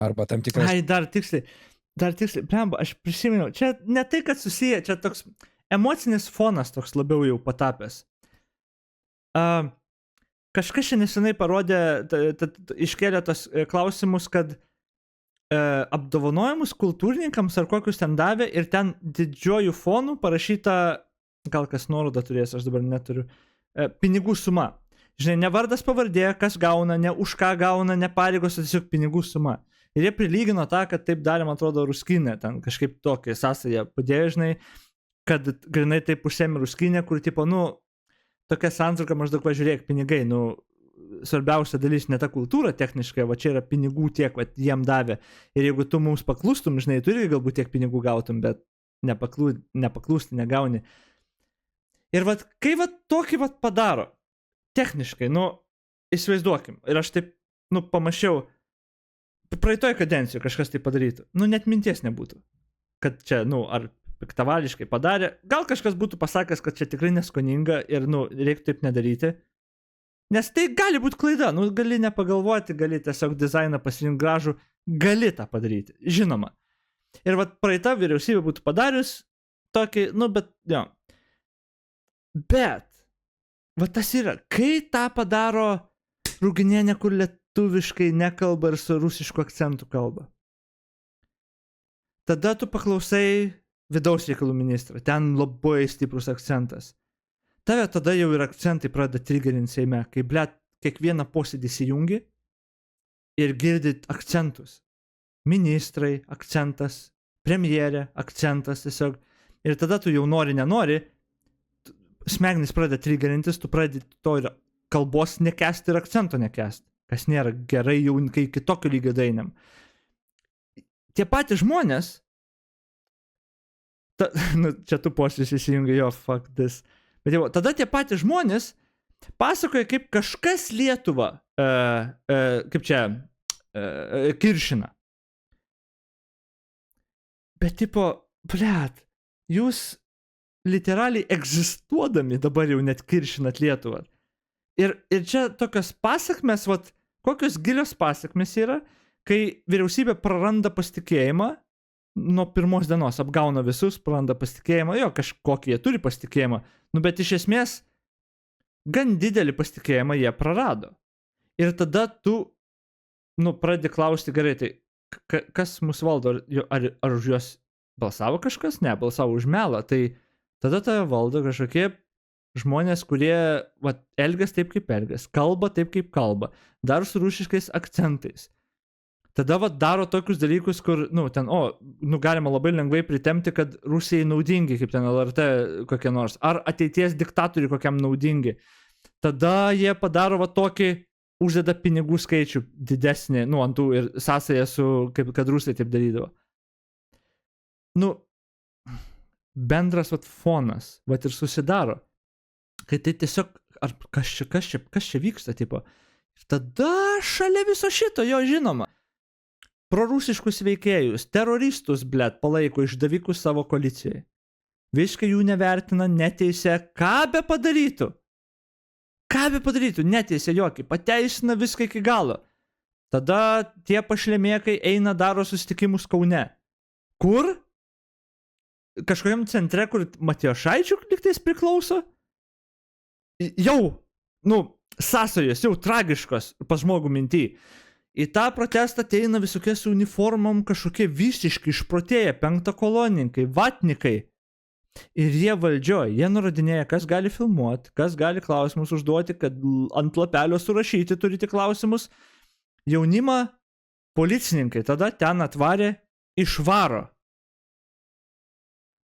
Arba tam tikras... Ai, dar tiksliai, blemba, aš prisiminiau, čia ne tai, kad susiję, čia toks emocinis fonas toks labiau jau patapęs. Kažkas šiandien nesenai parodė, iškėlė tos klausimus, kad apdovanojimus kultūrininkams ar kokius ten davė ir ten didžiuoju fonu parašyta, gal kas nuorodą turės, aš dabar neturiu, pinigų suma. Žinai, ne vardas pavardė, kas gauna, ne už ką gauna, ne pareigos, tiesiog pinigų suma. Ir jie prilygino tą, kad taip darė, man atrodo, Ruskinė, ten kažkaip tokia sąsaja padėjo, žinai, kad grinai taip užsėmė Ruskinė, kur tipo, tokia santrauka maždaug važiuok pinigai, svarbiausia dalis ne ta kultūra techniškai, va čia yra pinigų tiek, va jiem davė. Ir jeigu tu mums paklustum, žinai, tu irgi galbūt tiek pinigų gautum, bet nepaklūsti negauni. Ir va, kai va tokį va padaro, techniškai, įsivaizduokim, ir aš taip, pamačiau, praeitoje kadencijoje kažkas tai padarytų, net minties nebūtų, kad čia, ar piktavališkai padarė, gal kažkas būtų pasakęs, kad čia tikrai neskoninga ir, reiktų taip nedaryti, nes tai gali būti klaida, gali nepagalvoti, gali tiesiog dizainą pasirinkti gražų, gali tą padaryti, žinoma. Ir va praeita vyriausybė būtų padarius tokį, bet, jo. Bet, va tas yra, kai tą padaro Ruginienė, kur lietuviškai nekalba ir su rusišku akcentu kalba. Tada tu paklausai vidaus reikalų ministrą, ten labai stiprus akcentas. Tave tada jau ir akcentai pradeda triggerinti Seime, kai, kiekvieną posėdį įsijungi ir girdit akcentus. Ministrai, akcentas, premjerė, akcentas tiesiog. Ir tada tu jau nenori, smegenys pradeda triggerintis, tu pradedi to ir kalbos nekęsti ir akcento nekęsti, kas nėra gerai jau, kai kitokio lygio dainam. Tie patys žmonės, čia tu posėdis įsijungi, jo, fuck this. Bet jau, tada tie patys žmonės pasakoja, kaip kažkas Lietuvą, kiršina. Bet tipo, jūs literaliai egzistuodami dabar jau net kiršinat Lietuvą. Ir čia tokios pasakmes, kokios gilios pasakmes yra, kai vyriausybė praranda pasitikėjimą, nuo pirmos dienos apgauna visus, praranda pasitikėjimą, jo, kažkokį jie turi pasitikėjimą, bet iš esmės gan didelį pasitikėjimą jie prarado. Ir tada tu, pradedi klausti, gerai, tai kas mus valdo, ar už juos balsavo kažkas? Ne, balsavo už melą, tai tada tave valdo kažkokie žmonės, kurie elgias taip, kaip elgias, kalba taip, kaip kalba, dar su rusiškais akcentais. Tada daro tokius dalykus, kur, galima labai lengvai pritemti, kad Rusijai naudingi, kaip ten LRT kokie nors, ar ateities diktatoriai kokiam naudingi. Tada jie padaro tokį, uždeda pinigų skaičių didesnį, ant tų ir sąsąją su, kaip kad Rusai taip darydavo. Bendras fonas, ir susidaro, kai tai tiesiog, ar kas čia vyksta, tipo. Ir tada šalia viso šito, jo žinoma, prorusiškus veikėjus, teroristus, palaiko išdavikus savo koalicijai. Viską jų nevertina, neteisia, ką be padarytų, neteisia jokį, pateisina viską iki galo. Tada tie pašlemėkai eina, daro susitikimus Kaune. Kur? Kažkokiam centre, kur Matijošaičių lygtais priklauso? Jau, sąsajos, jau tragiškos pas žmogų minty. Į tą protestą ateina visokie su uniformom, kažkokie visiškai išprotėję penktąkolonininkai, vatnikai. Ir jie valdžioje, jie nurodinėja, kas gali filmuoti, kas gali klausimus užduoti, kad ant lapelio surašyti turite klausimus. Jaunimą policininkai tada ten atvarė, išvaro.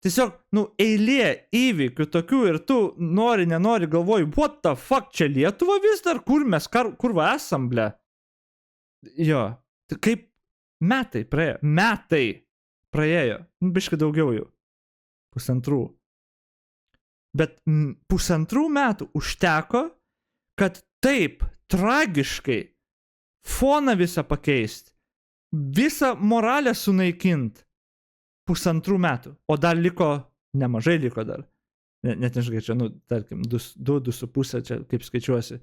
Tiesiog, eilė įvykių tokių ir tu nenori, galvoji, what the fuck, čia Lietuva vis dar, kur mes, kur esam, ble? Jo, kaip metai praėjo, biškai daugiau jau, 1,5. Bet 1,5 metų užteko, kad taip tragiškai foną visą pakeisti, visą moralę sunaikint 1,5 metų, o dar nemažai liko dar, net nežinau, čia, tarkim, 2,5, čia kaip skaičiuosi.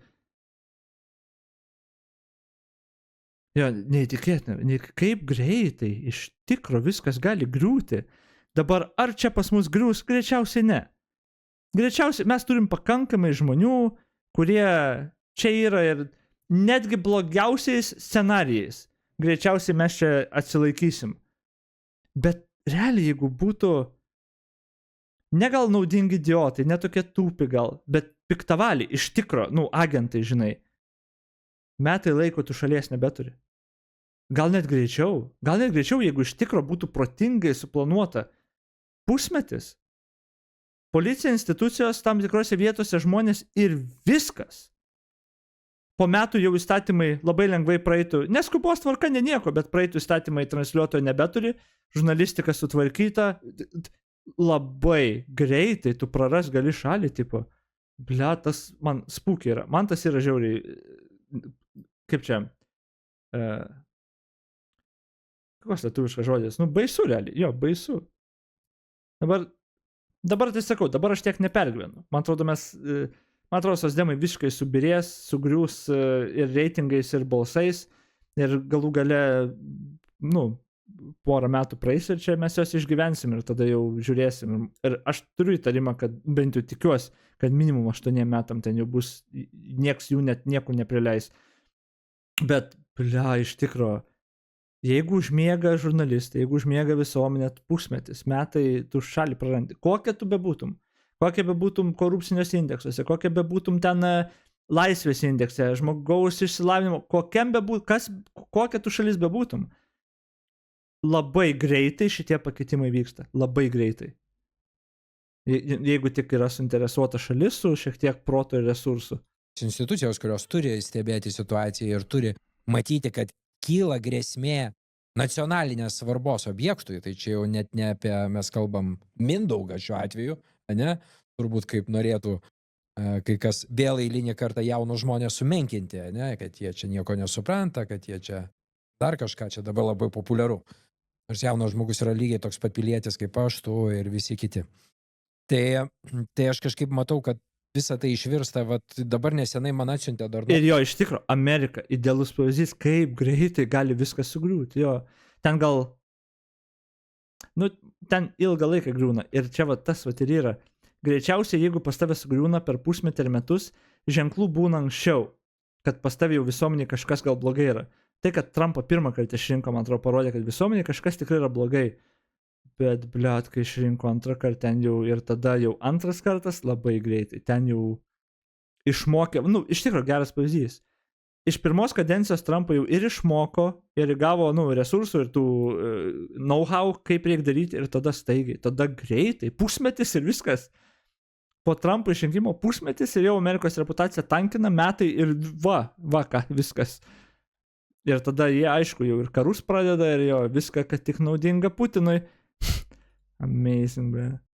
Jo, neįtikėtina, kaip greitai iš tikro viskas gali griūti. Dabar ar čia pas mus griūs? Greičiausiai ne. Greičiausiai mes turim pakankamai žmonių, kurie čia yra ir netgi blogiausiais scenarijais. Greičiausiai mes čia atsilaikysim. Bet realiai, jeigu būtų ne gal naudingi idiotai, ne tokie tūpi gal, bet piktavaliai, iš tikro, agentai, žinai, metai laiko tu šalies nebeturi. Gal net greičiau, jeigu iš tikro būtų protingai suplanuota pusmetis. Policija, institucijos, tam tikrose vietose žmonės ir viskas. Po metų jau įstatymai labai lengvai praeitų, neskubos tvarka, ne nieko, bet praeitų įstatymai transliuotojo nebeturi, žurnalistika sutvarkyta, labai greitai tu praras gali šalį, tipo, ble, tas man spūkiai yra, man tas yra žiauriai, kaip čia, koks lietuviškas žodis, baisu realiai, jo, baisu. Dabar tai sakau, dabar aš tiek nepergyvenu. Man atrodo, socdemai visiškai subirės, sugriūs ir reitingais, ir balsais, ir galų gale, porą metų praeis ir čia mes juos išgyvensim ir tada jau žiūrėsim. Ir aš turiu įtarimą, kad bent jau tikiuosi, kad minimum 8 metam ten jau bus, nieks jų net nieko neprileis. Bet, iš tikro, jeigu užmiega žurnalistai, jeigu užmiega visuomenė, pusmetis, metai, tu šalį prarandi. Kokia tu bebūtum? Kokia bebūtum korupciniuose indeksuose, kokia bebūtum ten laisvės indekse, žmogaus išsilavinimo, kokia tu šalis bebūtum. Labai greitai šitie pakeitimai vyksta. Labai greitai. Jeigu tik yra suinteresuota šalis su šiek tiek proto ir resursų. Institucijos, kurios turi stebėti situaciją ir turi matyti, kad kyla grėsmė nacionalinės svarbos objektui, tai čia jau net ne apie, mes kalbam Mindaugą šiuo atveju, ne? Turbūt kaip norėtų kai kas vėl eilinį kartą jaunus žmonės sumenkinti, ne? Kad jie čia nieko nesupranta, kad jie čia dar kažką, čia dabar labai populiaru. Nors jaunas žmogus yra lygiai toks pat pilietis kaip aš, tu ir visi kiti. Tai aš kažkaip matau, kad visą tai išvirsta, dabar nesenai man atsiuntė dar... Ir jo, iš tikro, Amerika, idealus pavyzdys, kaip greitai gali viskas sugriūti. Jo, ten gal... ten ilgą laiką griūna. Ir čia tas ir yra. Greičiausiai, jeigu pas tave sugriūna per pusmetį ir metus, ženklų būna anksčiau, kad pas tave jau visuomeniai kažkas gal blogai yra. Tai, kad Trumpą pirmą kartą išrinko, man atrodo, parodė, kad visuomeniai kažkas tikrai yra blogai. Bet, bliat, kai išrinko antrą kartą, ten jau ir tada jau antras kartas labai greitai. Ten jau išmokė, iš tikrųjų geras pavyzdys. Iš pirmos kadencijos Trumpą jau ir išmoko, ir gavo, resursų ir tų know-how, kaip reikia daryti, ir tada staigiai, tada greitai, pusmetis ir viskas. Po Trumpo išrinkimo pusmetis ir jau Amerikos reputacija tankina metai ir ką, viskas. Ir tada jie, aišku, jau ir karus pradeda ir jo viską, kad tik naudinga Putinui. Amazing, be.